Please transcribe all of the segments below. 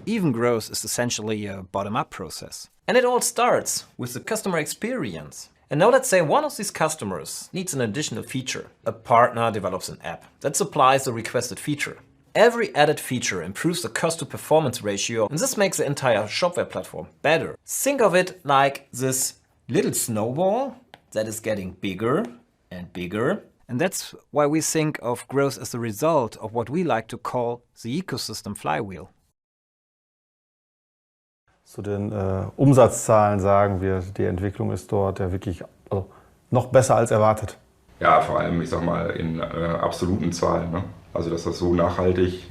Even growth is essentially a bottom-up process. And it all starts with the customer experience. And now let's say one of these customers needs an additional feature. A partner develops an app that supplies the requested feature. Every added feature improves the cost-to-performance ratio, and this makes the entire Shopware platform better. Think of it like this little snowball that is getting bigger and bigger. And that's why we think of growth as the result of what we like to call the ecosystem flywheel. Zu den Umsatzzahlen sagen wir, die Entwicklung ist dort ja wirklich noch besser als erwartet. Ja, vor allem, ich sag mal, in absoluten Zahlen. Ne? Also, dass das so nachhaltig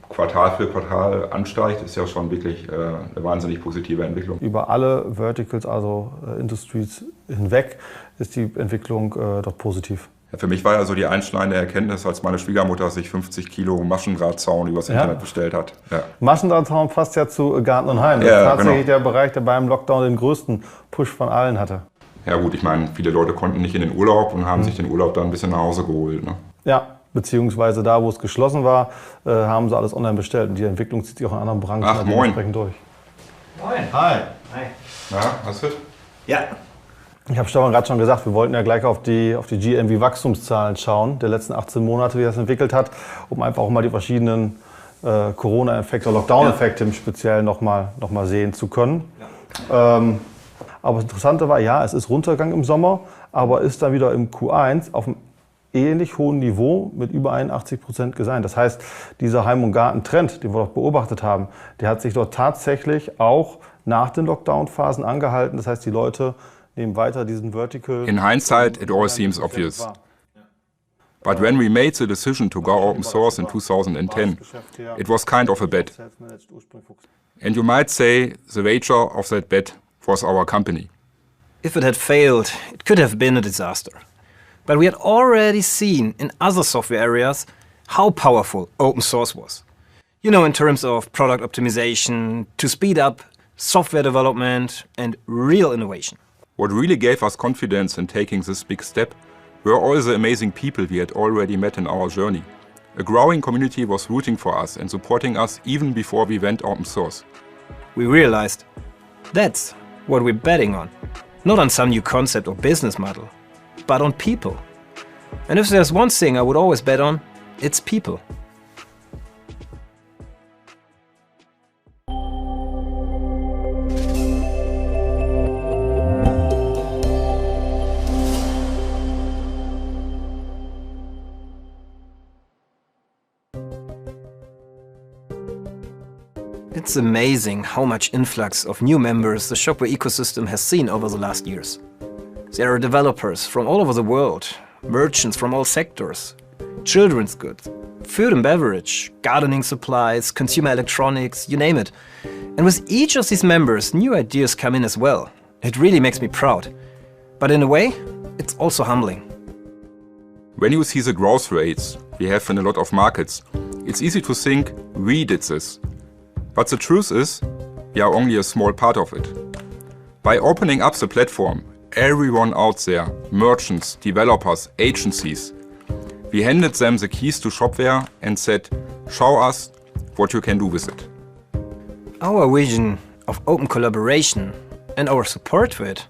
Quartal für Quartal ansteigt, ist ja schon wirklich eine wahnsinnig positive Entwicklung. Über alle Verticals, also Industries hinweg, ist die Entwicklung dort positiv. Ja, für mich war ja so die einschneidende Erkenntnis, als meine Schwiegermutter sich 50 Kilo Maschendrahtzaun übers Internet bestellt hat. Ja. Maschendrahtzaun passt ja zu Garten und Heim. Das ist tatsächlich der Bereich, der beim Lockdown den größten Push von allen hatte. Ja gut, ich meine, viele Leute konnten nicht in den Urlaub und haben sich den Urlaub dann ein bisschen nach Hause geholt. Ne? Ja, beziehungsweise da, wo es geschlossen war, haben sie alles online bestellt. Und die Entwicklung zieht sich auch in anderen Branchen dementsprechend durch. Moin. Hi. Hi. Na, alles fit? Ja. Ich habe Stefan gerade schon gesagt, wir wollten ja gleich auf die GMV-Wachstumszahlen schauen, der letzten 18 Monate, wie das entwickelt hat, um einfach auch mal die verschiedenen Corona-Effekte, Lockdown-Effekte im Speziellen noch mal sehen zu können. Ja. Aber das Interessante war, ja, es ist Runtergang im Sommer, aber ist dann wieder im Q1 auf einem ähnlich hohen Niveau mit über 81% gesigned. Das heißt, dieser Heim- und Garten-Trend, den wir doch beobachtet haben, der hat sich dort tatsächlich auch nach den Lockdown-Phasen angehalten. Das heißt, die Leute nehmen weiter diesen Vertical. In hindsight, it all seems obvious. But when we made the decision to go open source in 2010, it was kind of a bet. And you might say the wager of that bet was our company. If it had failed, it could have been a disaster. But we had already seen in other software areas how powerful open source was. You know, in terms of product optimization, to speed up software development and real innovation. What really gave us confidence in taking this big step were all the amazing people we had already met in our journey. A growing community was rooting for us and supporting us even before we went open source. We realized that's what we're betting on. Not on some new concept or business model, but on people. And if there's one thing I would always bet on, it's people. It's amazing how much influx of new members the Shopware ecosystem has seen over the last years. There are developers from all over the world, merchants from all sectors, children's goods, food and beverage, gardening supplies, consumer electronics, you name it. And with each of these members, new ideas come in as well. It really makes me proud. But in a way, it's also humbling. When you see the growth rates we have in a lot of markets, it's easy to think we did this. But the truth is, we are only a small part of it. By opening up the platform, everyone out there, merchants, developers, agencies, we handed them the keys to Shopware and said, show us what you can do with it. Our vision of open collaboration and our support for it,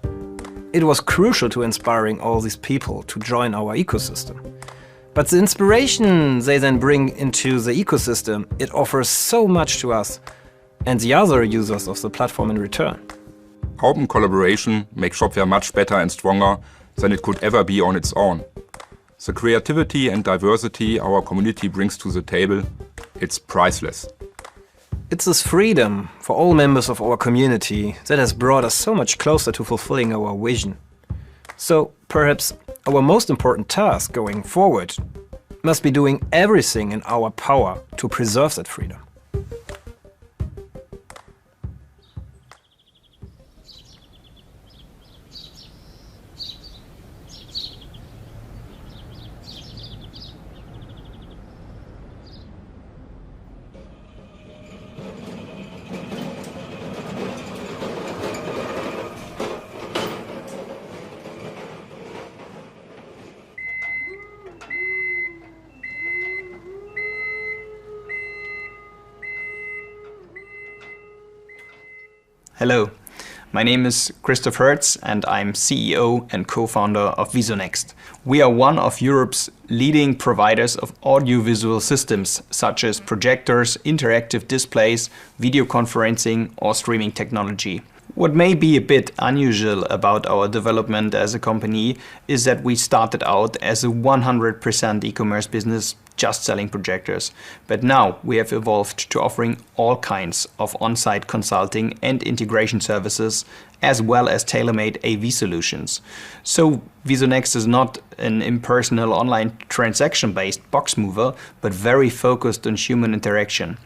it was crucial to inspiring all these people to join our ecosystem. But the inspiration they then bring into the ecosystem, it offers so much to us and the other users of the platform in return. Open collaboration makes Shopware much better and stronger than it could ever be on its own. The creativity and diversity our community brings to the table, it's priceless. It's this freedom for all members of our community that has brought us so much closer to fulfilling our vision. So perhaps our most important task going forward must be doing everything in our power to preserve that freedom. Hello, my name is Christoph Hertz and I'm CEO and co-founder of Visionext. We are one of Europe's leading providers of audiovisual systems such as projectors, interactive displays, video conferencing or streaming technology. What may be a bit unusual about our development as a company is that we started out as a 100% e-commerce business just selling projectors. But now we have evolved to offering all kinds of on-site consulting and integration services as well as tailor-made AV solutions. So Visionext is not an impersonal online transaction-based box mover, but very focused on human interaction,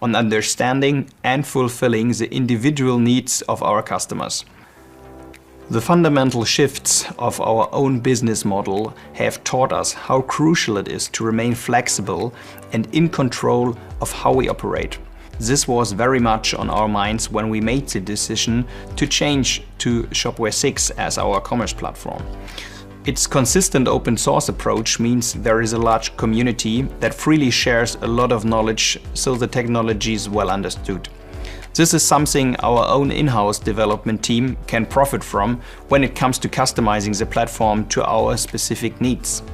on understanding and fulfilling the individual needs of our customers. The fundamental shifts of our own business model have taught us how crucial it is to remain flexible and in control of how we operate. This was very much on our minds when we made the decision to change to Shopware 6 as our commerce platform. Its consistent open source approach means there is a large community that freely shares a lot of knowledge, so the technology is well understood. This is something our own in-house development team can profit from when it comes to customizing the platform to our specific needs.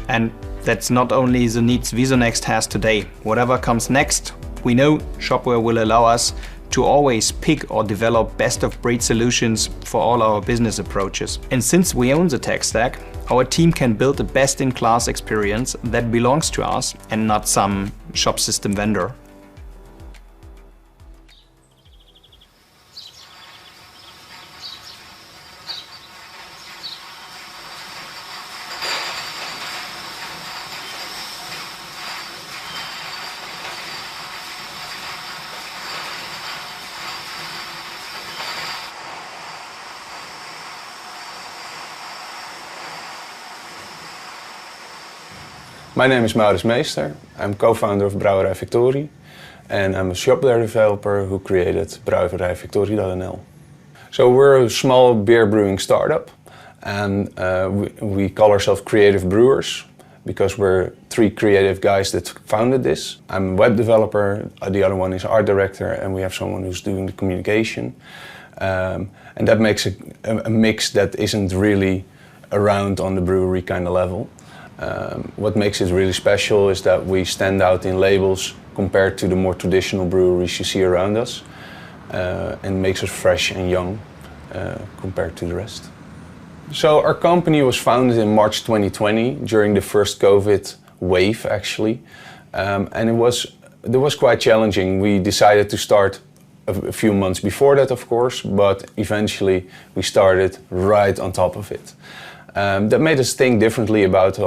And that's not only the needs Visionext has today. Whatever comes next, we know Shopware will allow us to always pick or develop best-of-breed solutions for all our business approaches. And since we own the tech stack, our team can build a best-in-class experience that belongs to us and not some shop system vendor. My name is Maurits Meester. I'm co-founder of Brouwerij Victorie and I'm a Shopware developer who created brouwerijvictorie.nl. So we're a small beer brewing startup and we call ourselves creative brewers because we're 3 creative guys that founded this. I'm a web developer, the other one is art director, and we have someone who's doing the communication. And that makes a mix that isn't really around on the brewery kind of level. What makes it really special is that we stand out in labels compared to the more traditional breweries you see around us, and makes us fresh and young compared to the rest. So our company was founded in March 2020 during the first COVID wave actually, and it was quite challenging. We decided to start a few months before that, of course, but eventually we started right on top of it. That made us think differently about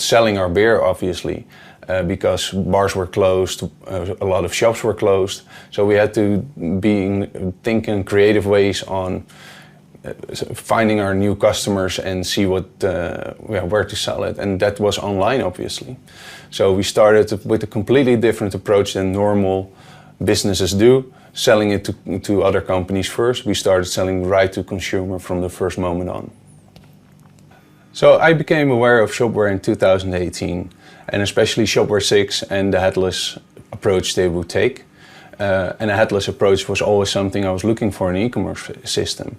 selling our beer, obviously, because bars were closed, a lot of shops were closed, so we had to think in creative ways on finding our new customers and see where to sell it, and that was online, obviously. So we started with a completely different approach than normal businesses do, selling it to other companies first. We started selling right to consumer from the first moment on. So I became aware of Shopware in 2018, and especially Shopware 6 and the headless approach they would take. And a headless approach was always something I was looking for in an e-commerce system.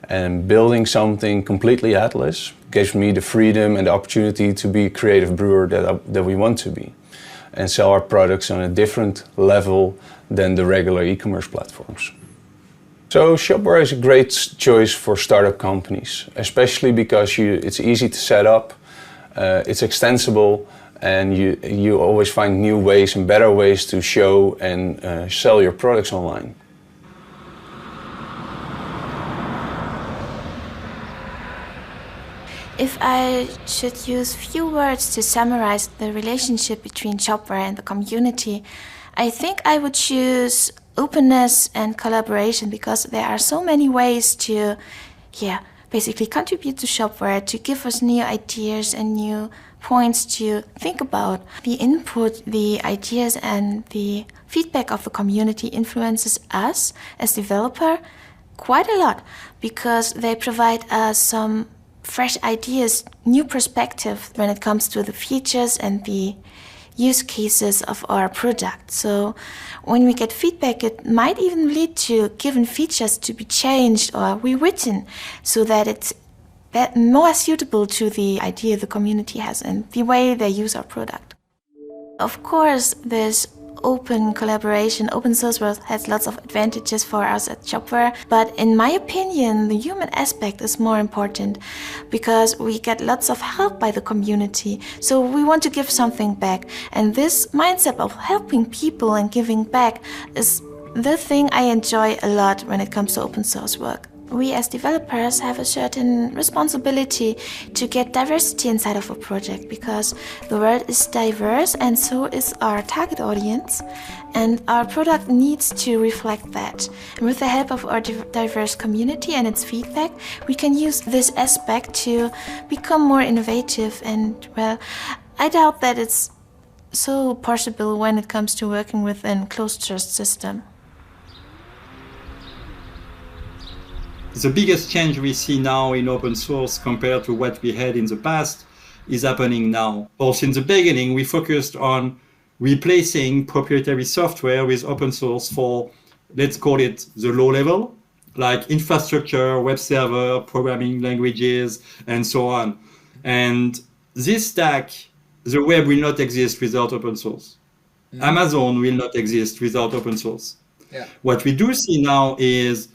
And building something completely headless gives me the freedom and the opportunity to be a creative brewer that we want to be, and sell our products on a different level than the regular e-commerce platforms. So Shopware is a great choice for startup companies, especially because it's easy to set up, it's extensible, and you always find new ways and better ways to show and sell your products online. If I should use few words to summarize the relationship between Shopware and the community, I think I would choose openness and collaboration, because there are so many ways to basically contribute to Shopware, to give us new ideas and new points to think about. The input, the ideas and the feedback of the community influences us as developer quite a lot, because they provide us some fresh ideas, new perspective when it comes to the features and the use cases of our product. So when we get feedback, it might even lead to given features to be changed or rewritten so that it's more suitable to the idea the community has and the way they use our product. Of course, there's open collaboration, open source world has lots of advantages for us at Shopware, but in my opinion, the human aspect is more important because we get lots of help by the community. So we want to give something back. And this mindset of helping people and giving back is the thing I enjoy a lot when it comes to open source work. We as developers have a certain responsibility to get diversity inside of a project because the world is diverse and so is our target audience, and our product needs to reflect that. And with the help of our diverse community and its feedback, we can use this aspect to become more innovative and, well, I doubt that it's so possible when it comes to working within a closed source system. The biggest change we see now in open source compared to what we had in the past is happening now. Or since the beginning, we focused on replacing proprietary software with open source for, let's call it the low level, like infrastructure, web server, programming languages, and so on. And this stack, the web will not exist without open source. Amazon will not exist without open source. Yeah. What we do see now is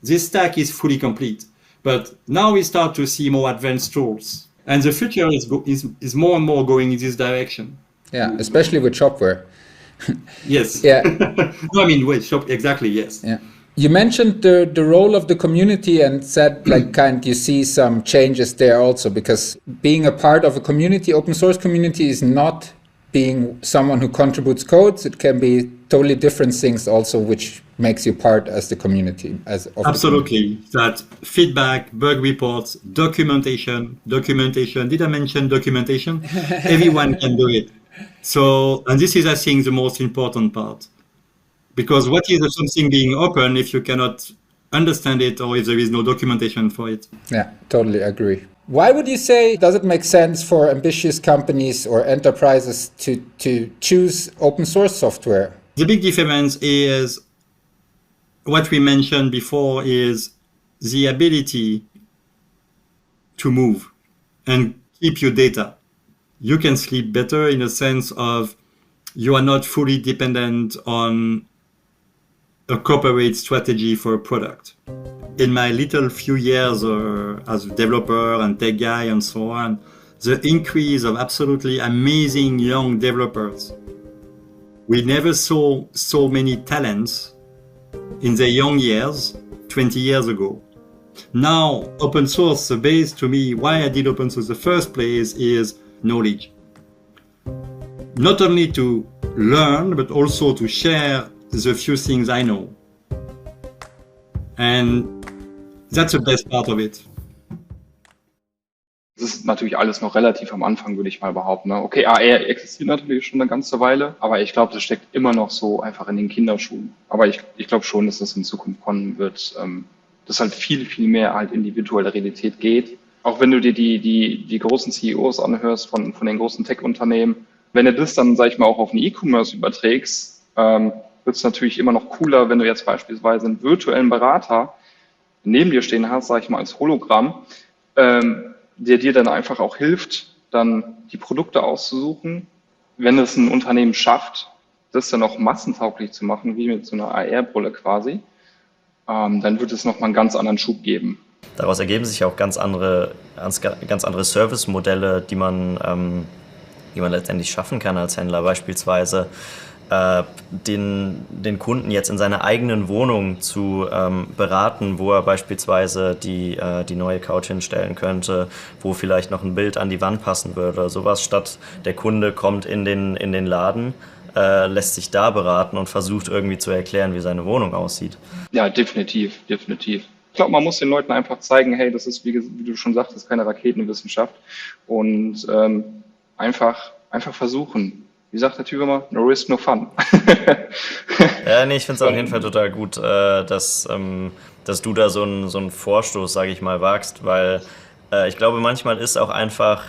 this stack is fully complete, but now we start to see more advanced tools, and the future is more and more going in this direction. Yeah, especially with Shopware. Yes. Yeah. No, I mean, wait, exactly, yes. Yeah. You mentioned the role of the community and said you see some changes there also, because being a part of a community, open source community, is not being someone who contributes codes. It can be totally different things also, which makes you part as the community. Absolutely. That feedback, bug reports, documentation. Did I mention documentation? Everyone can do it. So, and this is, I think, the most important part. Because what is something being open if you cannot understand it or if there is no documentation for it? Yeah, totally agree. Why would you say, does it make sense for ambitious companies or enterprises to choose open source software? The big difference is what we mentioned before is the ability to move and keep your data. You can sleep better in a sense of you are not fully dependent on a corporate strategy for a product. In my little few years as a developer and tech guy and so on, the increase of absolutely amazing young developers. We never saw so many talents in their young years 20 years ago. Now, open source, the base to me, why I did open source in the first place is knowledge. Not only to learn, but also to share the few things I know. And that's the best part of it. Das ist natürlich alles noch relativ am Anfang, würde ich mal behaupten. Okay, AR existiert natürlich schon eine ganze Weile, aber ich glaube, das steckt immer noch so einfach in den Kinderschuhen. Aber ich glaube schon, dass das in Zukunft kommen wird, dass halt viel, viel mehr halt in die virtuelle Realität geht. Auch wenn du dir die großen CEOs anhörst von den großen Tech-Unternehmen, wenn du das dann, sag ich mal, auch auf den E-Commerce überträgst, wird es natürlich immer noch cooler, wenn du jetzt beispielsweise einen virtuellen Berater neben dir stehen hast, sag ich mal, als Hologramm, der dir dann einfach auch hilft, dann die Produkte auszusuchen. Wenn es ein Unternehmen schafft, das dann auch massentauglich zu machen, wie mit so einer AR-Brille quasi, dann wird es nochmal einen ganz anderen Schub geben. Daraus ergeben sich auch ganz andere Service-Modelle, die man letztendlich schaffen kann als Händler. Beispielsweise den Kunden jetzt in seiner eigenen Wohnung zu beraten, wo er beispielsweise die neue Couch hinstellen könnte, wo vielleicht noch ein Bild an die Wand passen würde. Sowas, statt der Kunde kommt in den Laden, lässt sich da beraten und versucht irgendwie zu erklären, wie seine Wohnung aussieht. Ja, definitiv. Ich glaube, man muss den Leuten einfach zeigen, hey, das ist, wie du schon sagtest, keine Raketenwissenschaft. Und einfach versuchen. Wie sagt der Typ immer? No risk, no fun. Ja, nee, ich finde es auf jeden Fall total gut, dass du da so einen Vorstoß, sage ich mal, wagst, weil ich glaube, manchmal ist auch einfach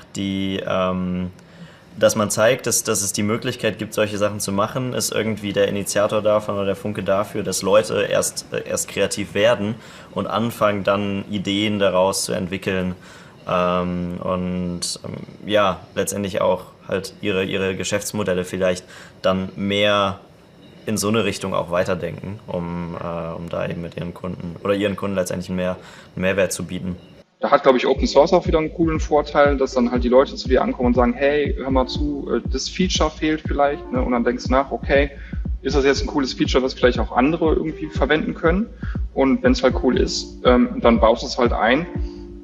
dass man zeigt, dass es die Möglichkeit gibt, solche Sachen zu machen, ist irgendwie der Initiator davon oder der Funke dafür, dass Leute erst kreativ werden und anfangen, dann Ideen daraus zu entwickeln ja, letztendlich auch halt ihre Geschäftsmodelle vielleicht dann mehr in so eine Richtung auch weiterdenken, um da eben mit ihren Kunden letztendlich einen Mehrwert zu bieten. Da hat, glaube ich, Open Source auch wieder einen coolen Vorteil, dass dann halt die Leute zu dir ankommen und sagen, hey, hör mal zu, das Feature fehlt vielleicht, ne? Und dann denkst du nach, okay, ist das jetzt ein cooles Feature, was vielleicht auch andere irgendwie verwenden können? Und wenn es halt cool ist, dann baust du es halt ein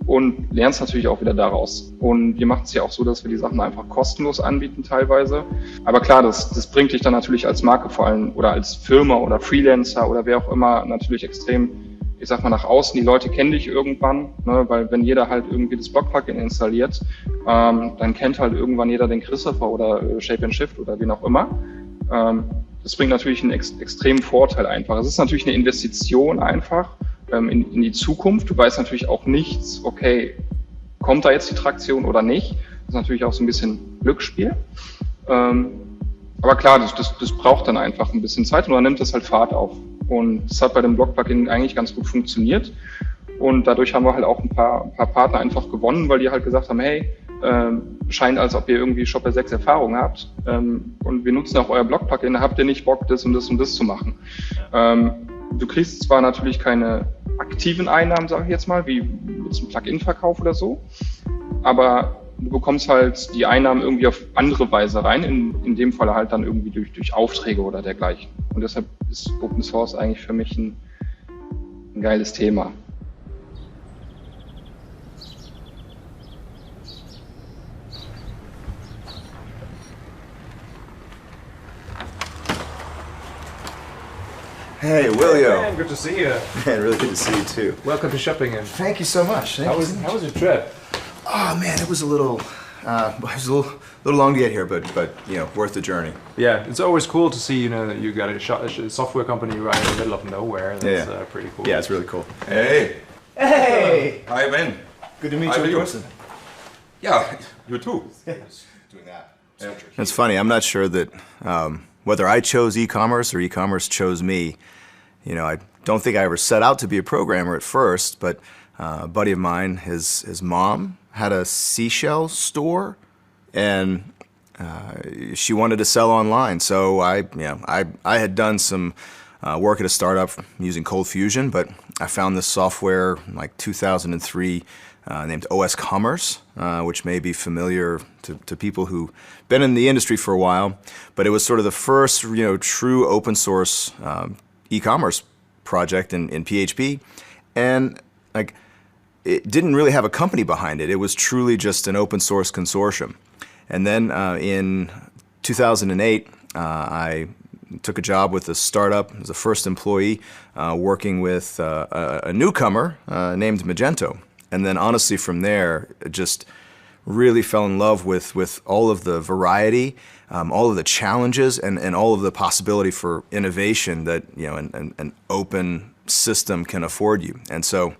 und lernst natürlich auch wieder daraus. Und wir machen es ja auch so, dass wir die Sachen einfach kostenlos anbieten teilweise. Aber klar, das bringt dich dann natürlich als Marke vor allem oder als Firma oder Freelancer oder wer auch immer natürlich extrem, ich sag mal, nach außen. Die Leute kennen dich irgendwann, ne, weil wenn jeder halt irgendwie das Blog-Plugin installiert, dann kennt halt irgendwann jeder den Christopher oder Shape and Shift oder wen auch immer. Das bringt natürlich einen extremen Vorteil einfach. Es ist natürlich eine Investition einfach in die Zukunft. Du weißt natürlich auch nichts, okay, kommt da jetzt die Traktion oder nicht. Das ist natürlich auch so ein bisschen Glücksspiel. Aber klar, das braucht dann einfach ein bisschen Zeit und dann nimmt das halt Fahrt auf. Und das hat bei dem Blog-Plugin eigentlich ganz gut funktioniert. Und dadurch haben wir halt auch ein paar Partner einfach gewonnen, weil die halt gesagt haben, hey, scheint, als ob ihr irgendwie Shopware 6 Erfahrung habt. Und wir nutzen auch euer Blog-Plugin, habt ihr nicht Bock, das und das zu machen. Du kriegst zwar natürlich keine aktiven Einnahmen, sage ich jetzt mal, wie jetzt ein Plugin-Verkauf oder so, aber du bekommst halt die Einnahmen irgendwie auf andere Weise rein, in dem Fall halt dann irgendwie durch Aufträge oder dergleichen. Und deshalb ist Open Source eigentlich für mich ein geiles Thema. Hey, Willio. Man, good to see you. Man, really good to see you too. Welcome to Shoppingen. Thank you so much. How was your trip? Oh man, it was a little long to get here, but you know, worth the journey. Yeah, it's always cool to see, you know, that you got a software company right in the middle of nowhere. That's pretty cool. Yeah, it's really cool. Hey. Hey. Hi, Ben. Good to meet you in person. Yeah, you too. Doing that. It's funny. I'm not sure that whether I chose e-commerce or e-commerce chose me. You know, I don't think I ever set out to be a programmer at first, but a buddy of mine, his mom had a seashell store, and she wanted to sell online. So I had done some work at a startup using Cold Fusion, but I found this software in like 2003 named Ecommerce, which may be familiar to people who've been in the industry for a while. But it was sort of the first, true open source e-commerce project in PHP, and like it didn't really have a company behind it. It was truly just an open source consortium. And then in 2008, I took a job with a startup as a first employee, working with a newcomer named Magento. And then honestly from there, just really fell in love with all of the variety, all of the challenges, and all of the possibility for innovation that an open system can afford you. And so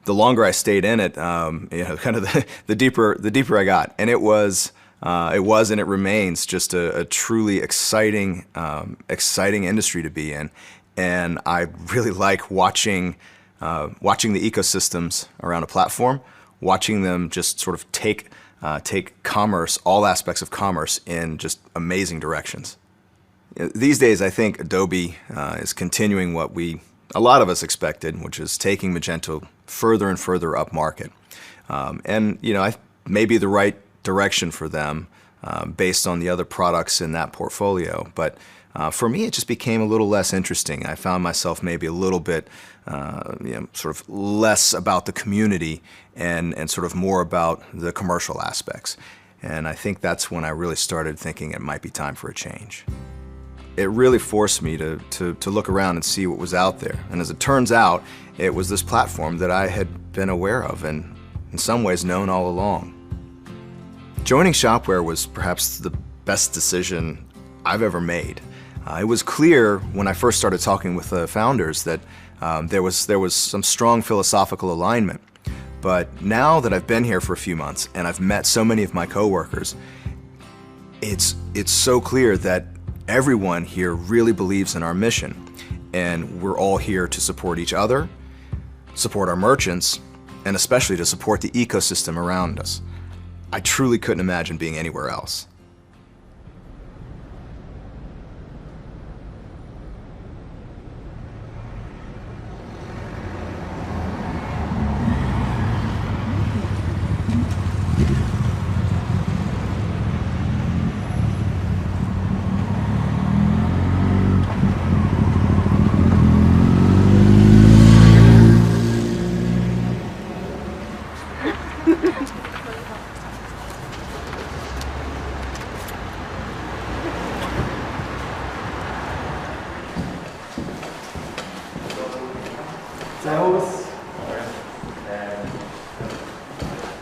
the longer I stayed in it, kind of the deeper I got. And it was and it remains just a truly exciting industry to be in. And I really like watching the ecosystems around a platform, watching them just sort of take commerce, all aspects of commerce, in just amazing directions. These days, I think Adobe is continuing what a lot of us expected, which is taking Magento further and further up market. And I may be the right direction for them based on the other products in that portfolio. But for me, it just became a little less interesting. I found myself maybe a little bit sort of less about the community and sort of more about the commercial aspects. And I think that's when I really started thinking it might be time for a change. It really forced me to look around and see what was out there. And as it turns out, it was this platform that I had been aware of and in some ways known all along. Joining Shopware was perhaps the best decision I've ever made. It was clear when I first started talking with the founders that there was some strong philosophical alignment. But now that I've been here for a few months and I've met so many of my coworkers, It's so clear that everyone here really believes in our mission, and we're all here to support each other, support our merchants, and especially to support the ecosystem around us. I truly couldn't imagine being anywhere else.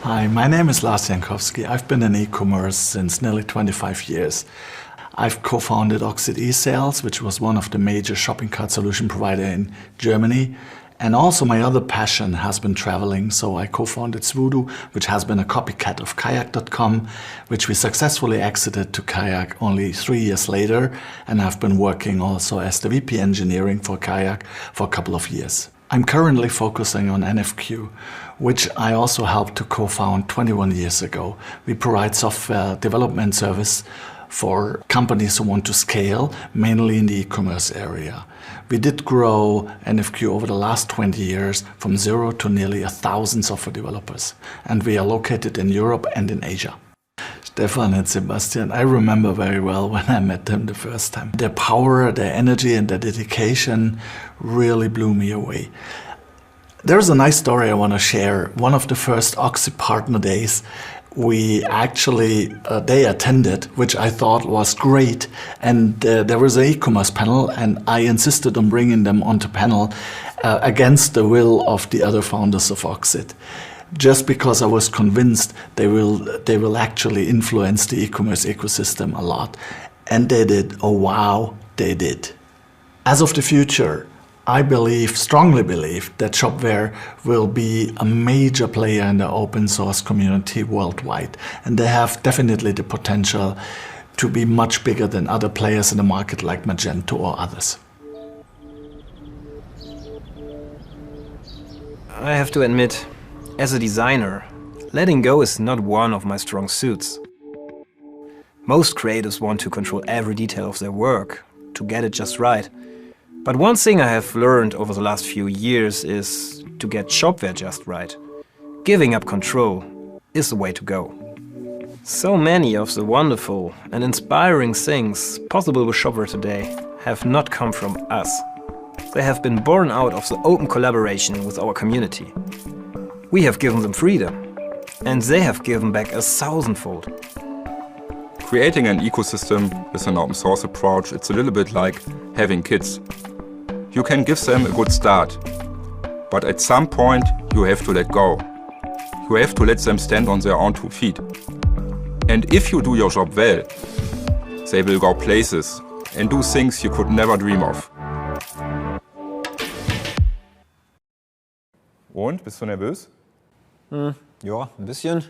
Hi, my name is Lars Jankowski. I've been in e-commerce since nearly 25 years. I've co-founded Oxid eSales, which was one of the major shopping cart solution provider in Germany. And also my other passion has been traveling, so I co-founded Swoodoo, which has been a copycat of kayak.com, which we successfully exited to Kayak only 3 years later, and I've been working also as the VP engineering for Kayak for a couple of years. I'm currently focusing on NFQ, which I also helped to co-found 21 years ago. We provide software development service for companies who want to scale, mainly in the e-commerce area. We did grow NFQ over the last 20 years from 0 to nearly 1,000 software developers. And we are located in Europe and in Asia. Stefan and Sebastian, I remember very well when I met them the first time. Their power, their energy and their dedication really blew me away. There's a nice story I want to share. One of the first Oxid Partner Days, we actually, they attended, which I thought was great. And there was an e-commerce panel, and I insisted on bringing them onto panel against the will of the other founders of Oxid. Just because I was convinced they will actually influence the e-commerce ecosystem a lot. And they did. Oh wow, they did. As of the future, I strongly believe that Shopware will be a major player in the open source community worldwide. And they have definitely the potential to be much bigger than other players in the market like Magento or others. I have to admit, as a designer, letting go is not one of my strong suits. Most creatives want to control every detail of their work, to get it just right. But one thing I have learned over the last few years is to get Shopware just right. Giving up control is the way to go. So many of the wonderful and inspiring things possible with Shopware today have not come from us. They have been born out of the open collaboration with our community. We have given them freedom, and they have given back 1,000-fold. Creating an ecosystem with an open source approach, it's a little bit like having kids. You can give them a good start, but at some point you have to let go. You have to let them stand on their own 2 feet. And if you do your job well, they will go places and do things you could never dream of. Und, bist du nervös? Ja, ein bisschen.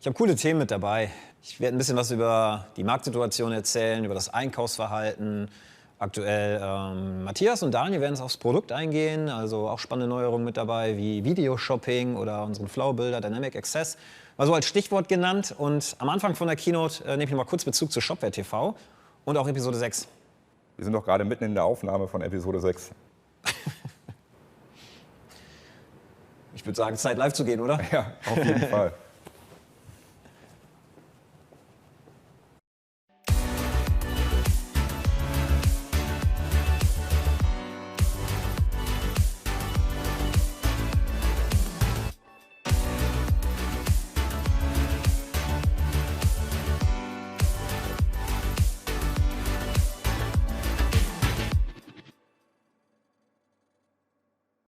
Ich habe coole Themen mit dabei. Ich werde ein bisschen was über die Marktsituation erzählen, über das Einkaufsverhalten. Aktuell Matthias und Daniel werden es aufs Produkt eingehen, also auch spannende Neuerungen mit dabei, wie Videoshopping oder unseren Flow-Builder Dynamic Access. Mal so als Stichwort genannt. Und am Anfang von der Keynote nehme ich noch mal kurz Bezug zu Shopware TV und auch Episode 6. Wir sind doch gerade mitten in der Aufnahme von Episode 6. Ich würde sagen, Zeit live zu gehen, oder? Ja, auf jeden Fall.